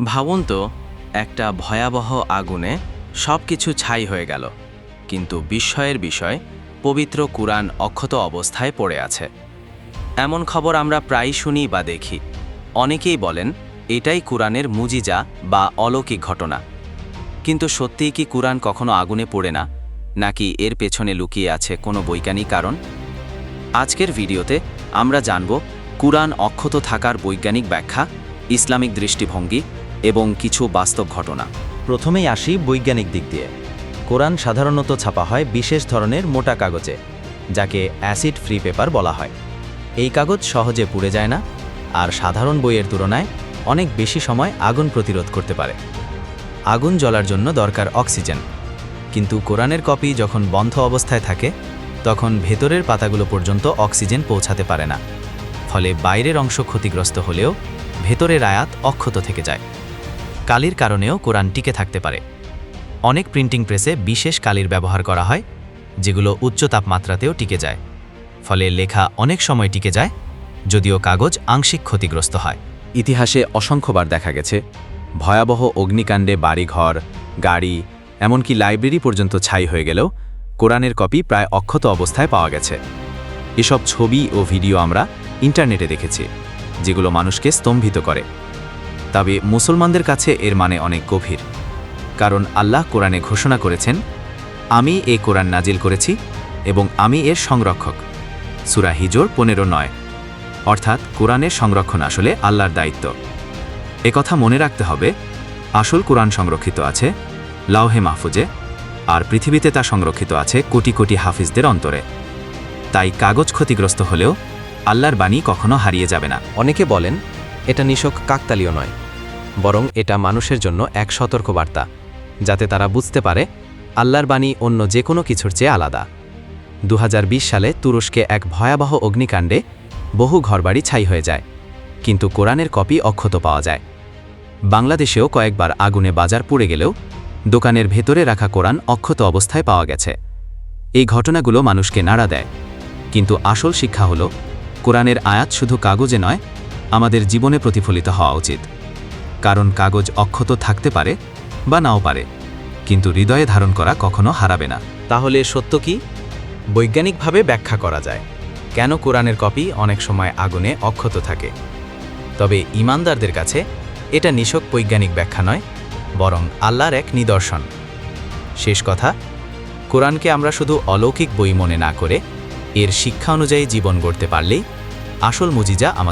ভাবুন তো, একটা ভয়াবহ আগুনে সব কিছু ছাই হয়ে গেল, কিন্তু বিস্ময়ের বিষয়, পবিত্র কুরআন অক্ষত অবস্থায় পড়ে আছে। এমন খবর আমরা প্রায়ই শুনি বা দেখি। অনেকেই বলেন এটাই কুরআনের মুজিজা বা অলৌকিক ঘটনা। কিন্তু সত্যিই কি কুরআন কখনো আগুনে পড়ে না, নাকি এর পেছনে লুকিয়ে আছে কোনো বৈজ্ঞানিক কারণ? আজকের ভিডিওতে আমরা জানব কুরআন অক্ষত থাকার বৈজ্ঞানিক ব্যাখ্যা, ইসলামিক দৃষ্টিভঙ্গি এবং কিছু বাস্তব ঘটনা। প্রথমেই আসি বৈজ্ঞানিক দিক দিয়ে। কোরআন সাধারণত ছাপা হয় বিশেষ ধরনের মোটা কাগজে, যাকে অ্যাসিড ফ্রি পেপার বলা হয়। এই কাগজ সহজে পুড়ে যায় না, আর সাধারণ বইয়ের তুলনায় অনেক বেশি সময় আগুন প্রতিরোধ করতে পারে। আগুন জ্বলার জন্য দরকার অক্সিজেন, কিন্তু কোরআনের কপি যখন বন্ধ অবস্থায় থাকে তখন ভেতরের পাতাগুলো পর্যন্ত অক্সিজেন পৌঁছাতে পারে না। ফলে বাইরের অংশ ক্ষতিগ্রস্ত হলেও ভেতরের আয়াত অক্ষত থেকে যায়। কালির কারণেও কোরআন টিকে থাকতে পারে। অনেক প্রিন্টিং প্রেসে বিশেষ কালির ব্যবহার করা হয়, যেগুলো উচ্চ তাপমাত্রাতেও টিকে যায়। ফলে লেখা অনেক সময় টিকে যায়, যদিও কাগজ আংশিক ক্ষতিগ্রস্ত হয়। ইতিহাসে অসংখ্যবার দেখা গেছে ভয়াবহ অগ্নিকাণ্ডে বাড়িঘর, গাড়ি, এমনকি লাইব্রেরি পর্যন্ত ছাই হয়ে গেলেও কোরআনের কপি প্রায় অক্ষত অবস্থায় পাওয়া গেছে। এসব ছবি ও ভিডিও আমরা ইন্টারনেটে দেখেছি, যেগুলো মানুষকে স্তম্ভিত করে। তবে মুসলমানদের কাছে এর মানে অনেক গভীর, কারণ আল্লাহ কোরআনে ঘোষণা করেছেন, আমি এই কোরআন নাজিল করেছি এবং আমি এর সংরক্ষক। সূরা হিজর 15:9। অর্থাৎ কোরআনের সংরক্ষণ আসলে আল্লাহর দায়িত্ব। একথা মনে রাখতে হবে, আসল কোরআন সংরক্ষিত আছে লাওহে মাহফুজে, আর পৃথিবীতে তা সংরক্ষিত আছে কোটি কোটি হাফিজদের অন্তরে। তাই কাগজ ক্ষতিগ্রস্ত হলেও আল্লাহর বাণী কখনো হারিয়ে যাবে না। অনেকে বলেন এটা নিছক কাকতালীয় নয়, বরং এটা মানুষের জন্য এক সতর্কবার্তা, যাতে তারা বুঝতে পারে আল্লাহর বাণী অন্য যে কোনো কিছুর চেয়ে আলাদা। 2020 সালে তুরস্কে এক ভয়াবহ অগ্নিকাণ্ডে বহু ঘরবাড়ি ছাই হয়ে যায়, কিন্তু কোরআনের কপি অক্ষত পাওয়া যায়। বাংলাদেশেও কয়েকবার আগুনে বাজার পুড়ে গেলেও দোকানের ভেতরে রাখা কোরআন অক্ষত অবস্থায় পাওয়া গেছে। এই ঘটনাগুলো মানুষকে নাড়া দেয়, কিন্তু আসল শিক্ষা হলো কোরআনের আয়াত শুধু কাগজে নয়, আমাদের জীবনে প্রতিফলিত হওয়া উচিত। কারণ কাগজ অক্ষত থাকতে পারে বা নাও পারে, কিন্তু হৃদয়ে ধারণ করা কখনো হারাবে না। তাহলে সত্য কি? বৈজ্ঞানিকভাবে ব্যাখ্যা করা যায় কেন কোরআনের কপি অনেক সময় আগুনে অক্ষত থাকে। তবে ঈমানদারদের কাছে এটা নিছক বৈজ্ঞানিক ব্যাখ্যা নয়, বরং আল্লাহর এক নিদর্শন। শেষ কথা, কোরআনকে আমরা শুধু অলৌকিক বই মনে না করে এর শিক্ষা অনুযায়ী জীবন গড়তে পারলেই আসল মুজিজা আমাদের